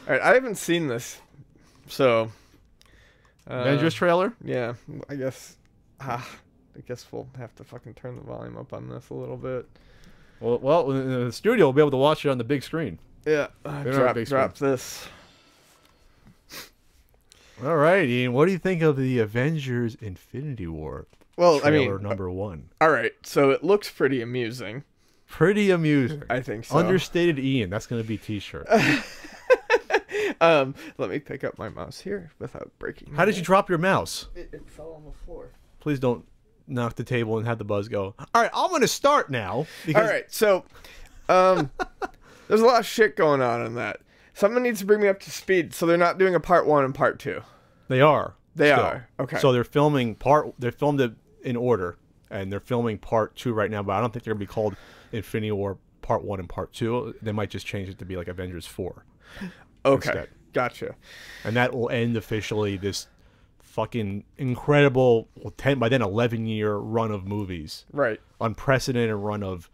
All right, I haven't seen this, so Avengers trailer. yeah, I guess. I guess we'll have to fucking turn the volume up on this a little bit. Well, the studio will be able to watch it on the big screen. Yeah, drop this. All right, Ian. What do you think of the Avengers Infinity War? Well, trailer number 1. All right, so it looks pretty amusing. Pretty amusing. I think so. Understated Ian. That's going to be t-shirt. Let me pick up my mouse here without breaking. How did you drop your mouse? It fell on the floor. Please don't knock the table and have the buzz go. All right, I'm going to start now. All right, so there's a lot of shit going on in that. Someone needs to bring me up to speed. So they're not doing a part 1 and part 2. They are. They are. Okay. So they're filmed it in order, and they're filming part 2 right now, but I don't think they're going to be called Infinity War part 1 and part 2. They might just change it to be like Avengers 4. Okay. Instead. Gotcha. And that will end officially this fucking incredible, by then 11-year run of movies. Right. Unprecedented run of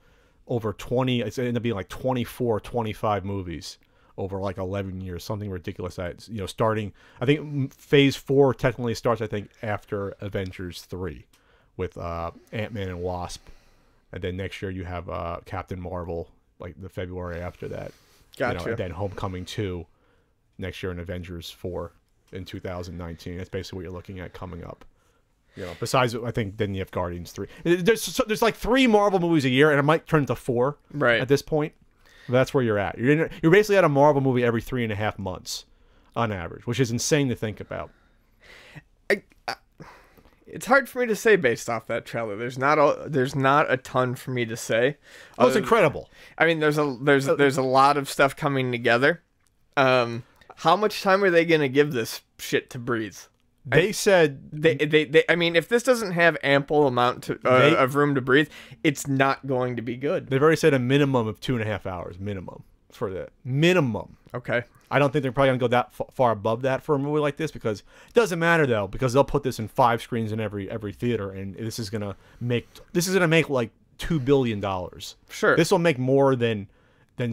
over 20, it's ended up being like 24, 25 movies over like 11 years, something ridiculous. That, you know, starting, I think phase 4 technically starts, I think, after Avengers 3 with Ant-Man and Wasp. And then next year you have Captain Marvel, like the February after that. Gotcha. You know, and then Homecoming 2 next year, and Avengers 4 in 2019. That's basically what you're looking at coming up. You know, besides, I think then you have Guardians 3. There's like 3 Marvel movies a year, and it might turn to 4 right at this point. But that's where you're at. You're basically at a Marvel movie every 3.5 months on average, which is insane to think about. It's hard for me to say based off that trailer. There's not a ton for me to say. Oh, it's incredible. I mean, there's a lot of stuff coming together. How much time are they gonna give this shit to breathe? They said they I mean, if this doesn't have ample amount of room to breathe, it's not going to be good. They've already said a minimum of 2.5 hours minimum for that. Minimum. Okay. I don't think they're probably gonna go that far above that for a movie like this, because it doesn't matter though, because they'll put this in 5 screens in every theater, and this is gonna make like $2 billion. Sure. This will make more than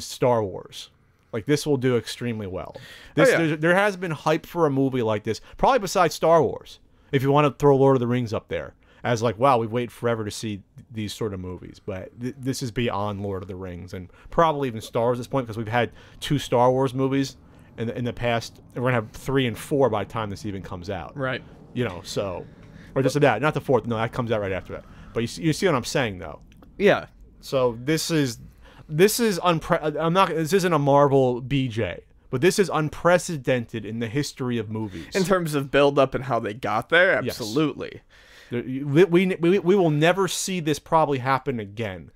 Star Wars. Like, this will do extremely well. There has been hype for a movie like this, probably besides Star Wars, if you want to throw Lord of the Rings up there as like, wow, we've waited forever to see these sort of movies. But this is beyond Lord of the Rings, and probably even Star Wars at this point, because we've had 2 Star Wars movies in the past, and we're going to have 3 and 4 by the time this even comes out. Right. You know, so, or just that, not the 4th. No, that comes out right after that. But you see what I'm saying, though. Yeah. So this isn't a Marvel BJ, but this is unprecedented in the history of movies. In terms of build up and how they got there, absolutely. Yes. We will never see this probably happen again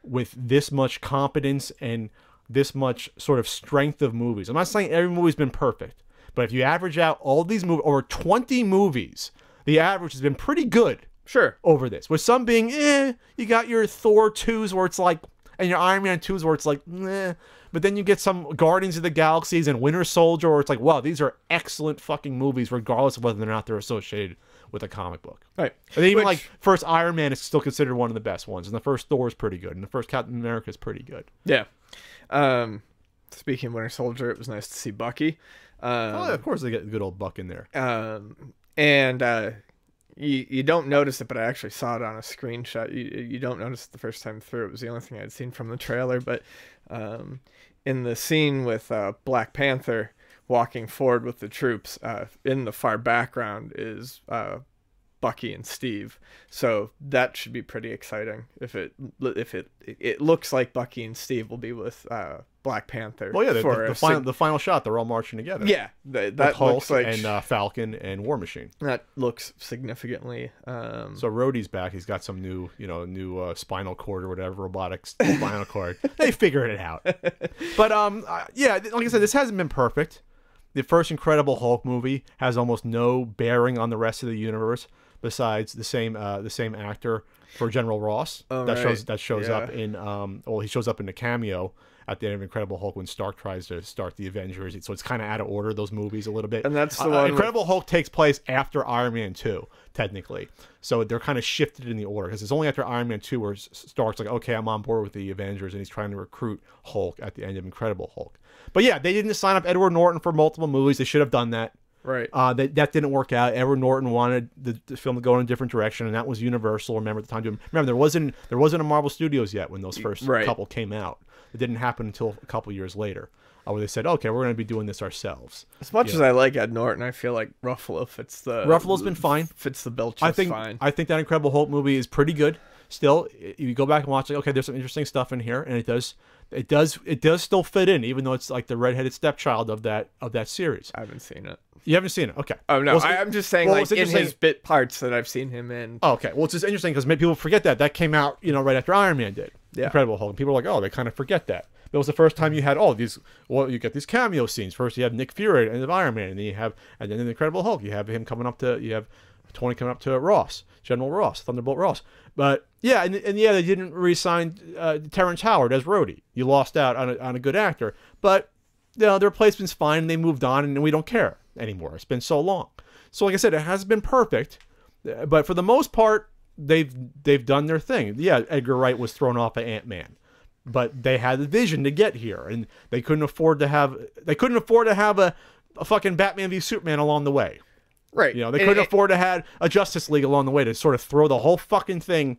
with this much competence and this much sort of strength of movies. I'm not saying every movie's been perfect, but if you average out all these movies, over 20 movies, the average has been pretty good. Sure. Over this. With some being, you got your Thor 2s where it's like, and your Iron Man 2s where it's like, but then you get some Guardians of the Galaxies and Winter Soldier where it's like, wow, these are excellent fucking movies regardless of whether or not they're associated with a comic book. Right. And even like first Iron Man is still considered one of the best ones, and the first Thor is pretty good, and the first Captain America is pretty good. Yeah. Speaking of Winter Soldier, it was nice to see Bucky. Oh, yeah, of course they get good old Buck in there. You don't notice it, but I actually saw it on a screenshot. You don't notice it the first time through. It was the only thing I'd seen from the trailer. But in the scene with Black Panther walking forward with the troops, in the far background is Bucky and Steve. So that should be pretty exciting. If it looks like Bucky and Steve will be with Black Panther. Well, yeah, the final shot, they're all marching together. Yeah, that looks like, and Falcon and War Machine. That looks significantly. So Rhodey's back. He's got some new spinal cord or whatever, robotic spinal cord. They figured it out. But yeah, like I said, this hasn't been perfect. The first Incredible Hulk movie has almost no bearing on the rest of the universe, besides the same actor for General Ross. That shows up in he shows up in the cameo, at the end of Incredible Hulk when Stark tries to start the Avengers. So it's kind of out of order, those movies, a little bit. And that's the one. Incredible Hulk takes place after Iron Man 2, technically. So they're kind of shifted in the order because it's only after Iron Man 2 where Stark's like, okay, I'm on board with the Avengers, and he's trying to recruit Hulk at the end of Incredible Hulk. But yeah, they didn't sign up Edward Norton for multiple movies. They should have done that. Right. That didn't work out. Edward Norton wanted the film to go in a different direction, and that was Universal. Remember at the time? Remember there wasn't a Marvel Studios yet when those first couple came out. It didn't happen until a couple years later, where they said, "Okay, we're going to be doing this ourselves." As much as I like Ed Norton, I feel like Ruffalo fits the. Ruffalo's been fine. Fits the bill just fine. I think that Incredible Hulk movie is pretty good. Still, you go back and watch, like, okay, there's some interesting stuff in here, and it does still fit in, even though it's like the redheaded stepchild of that series. I haven't seen it. You haven't seen it, okay? Oh no, I'm just saying, like in his bit parts that I've seen him in. Oh, okay, well, it's just interesting because maybe people forget that came out, right after Iron Man did. Yeah. Incredible Hulk. And people are like, oh, they kind of forget that. It was the first time you had you get these cameo scenes. First, you have Nick Fury and Iron Man, and then and then in the Incredible Hulk, you have Tony coming up to Ross, General Ross, Thunderbolt Ross. But yeah, and they didn't re-sign Terrence Howard as Rhodey. You lost out on a good actor, but the replacement's fine. And they moved on, and we don't care anymore. It's been so long. So like I said, it hasn't been perfect, but for the most part, they've done their thing. Yeah, Edgar Wright was thrown off by Ant-Man, but they had the vision to get here, and they couldn't afford to have a fucking Batman v Superman along the way. Right. They couldn't afford to have a Justice League along the way to sort of throw the whole fucking thing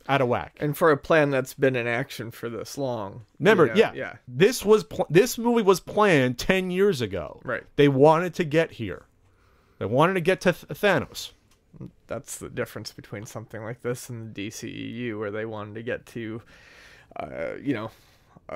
out of whack. And for a plan that's been in action for this long. Remember, yeah. This movie was planned 10 years ago. Right. They wanted to get here. They wanted to get to Thanos. That's the difference between something like this and the DCEU, where they wanted to get to, a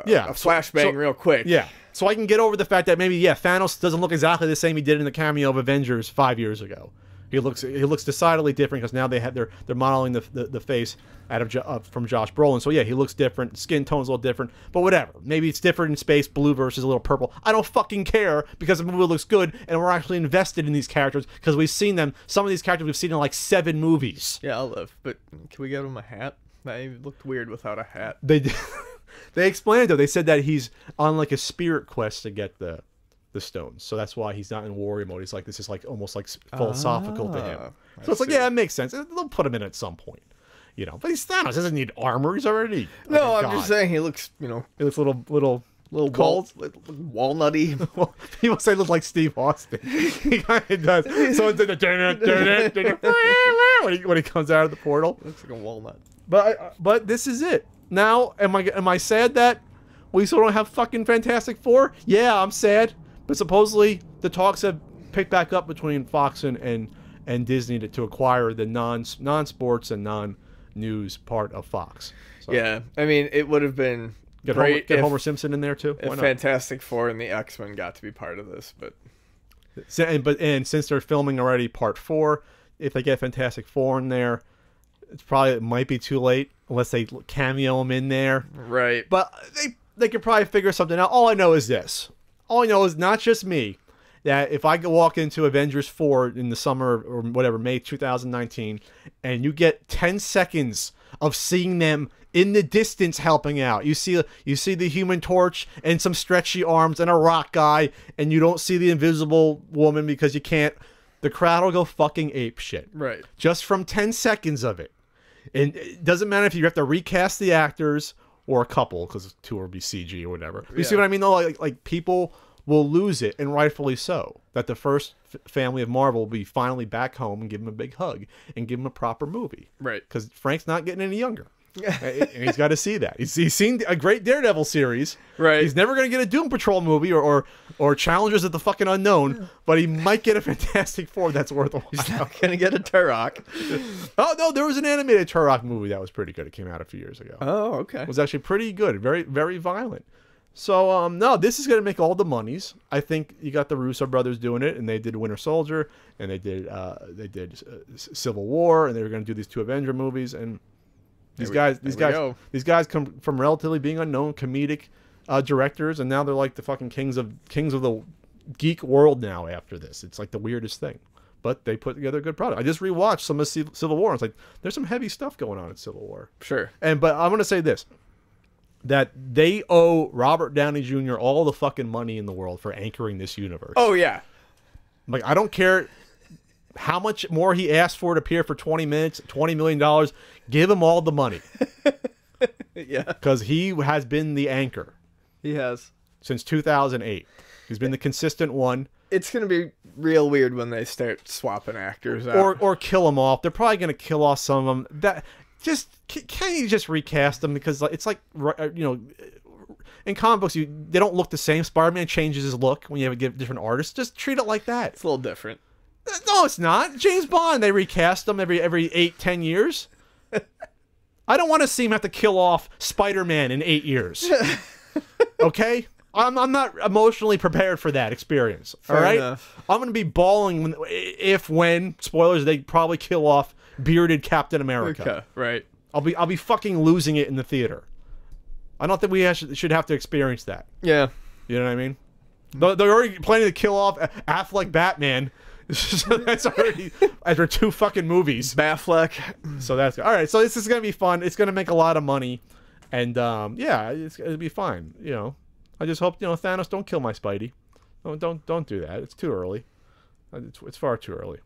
flashbang real quick. Yeah. So I can get over the fact that maybe, Thanos doesn't look exactly the same he did in the cameo of Avengers 5 years ago. He looks decidedly different because now they're modeling the face from Josh Brolin. So yeah, he looks different. Skin tone's a little different, but whatever. Maybe it's different in space, blue versus a little purple. I don't fucking care because the movie looks good and we're actually invested in these characters because we've seen them. Some of these characters we've seen in like 7 movies. Yeah, I'll live. But can we give him a hat? They looked weird without a hat. They did. They explained it though. They said that he's on like a spirit quest to get the stones, so that's why he's not in warrior mode. He's like, this is like almost like philosophical to him. So it's like, yeah, it makes sense. They'll put him in at some point, but he's Thanos. He doesn't need armor. He's already no. I'm just saying he looks, he looks a little cold, walnutty. People say he looks like Steve Austin. He kind of does. So when he comes out of the portal, looks like a walnut. But this is it. Now, am I sad that we still don't have fucking Fantastic Four? Yeah, I'm sad. But supposedly the talks have picked back up between Fox and Disney to acquire the non-sports and non-news part of Fox. So, yeah, I mean, it would have been great get Homer Simpson in there too. If Fantastic Four and the X-Men got to be part of this, but since they're filming already Part 4, if they get Fantastic Four in there, it might be too late unless they cameo them in there. Right. But they could probably figure something out. All I know is this. All I know is not just me, that if I could walk into Avengers 4 in the summer or whatever, May 2019, and you get 10 seconds of seeing them in the distance helping out. You see the Human Torch and some stretchy arms and a rock guy, and you don't see the Invisible Woman because you can't. The crowd will go fucking ape shit. Right. Just from 10 seconds of it. And it doesn't matter if you have to recast the actors or a couple, because 2 will be CG or whatever. You see what I mean, though? Like people will lose it, and rightfully so. That the first family of Marvel will be finally back home and give him a big hug and give him a proper movie. Right. Because Frank's not getting any younger. And he's got to see that. He's seen a great Daredevil series. Right. He's never going to get a Doom Patrol movie or Challengers of the fucking Unknown, but he might get a Fantastic Four that's worth a while. He's not going to get a Turok. Oh, no, there was an animated Turok movie that was pretty good. It came out a few years ago. Oh, okay. It was actually pretty good. Very, very violent. So, no, this is going to make all the monies. I think you got the Russo brothers doing it, and they did Winter Soldier, and they did Civil War, and they were going to do these 2 Avenger movies, and these guys come from relatively being unknown comedic directors, and now they're like the fucking kings of the geek world now after this. It's like the weirdest thing. But they put together a good product. I just rewatched some of Civil War, and it's like, there's some heavy stuff going on in Civil War. Sure. But I'm going to say this. that they owe Robert Downey Jr. all the fucking money in the world for anchoring this universe. Oh yeah. Like, I don't care how much more he asked for to appear for 20 minutes, $20 million. Give him all the money. Yeah. Because he has been the anchor. He has. Since 2008. He's been the consistent one. It's going to be real weird when they start swapping actors out. Or kill them off. They're probably going to kill off some of them. Can't you just recast them? Because it's like, you know, in comic books, they don't look the same. Spider-Man changes his look when you have a different artist. Just treat it like that. It's a little different. No, it's not. James Bond, they recast them every 8-10 years. I don't want to see him have to kill off Spider-Man in 8 years. Okay? I'm not emotionally prepared for that experience. All right? Enough. I'm going to be bawling when, spoilers, they probably kill off bearded Captain America. Okay, right. I'll be fucking losing it in the theater. I don't think we should have to experience that. Yeah. You know what I mean? They're already planning to kill off Affleck Batman. So that's already after 2 fucking movies. Batfleck. So that's all right. So this is gonna be fun. It's gonna make a lot of money, and yeah, it'll be fine. You know, I just hope Thanos don't kill my Spidey. Don't do that. It's too early. It's far too early.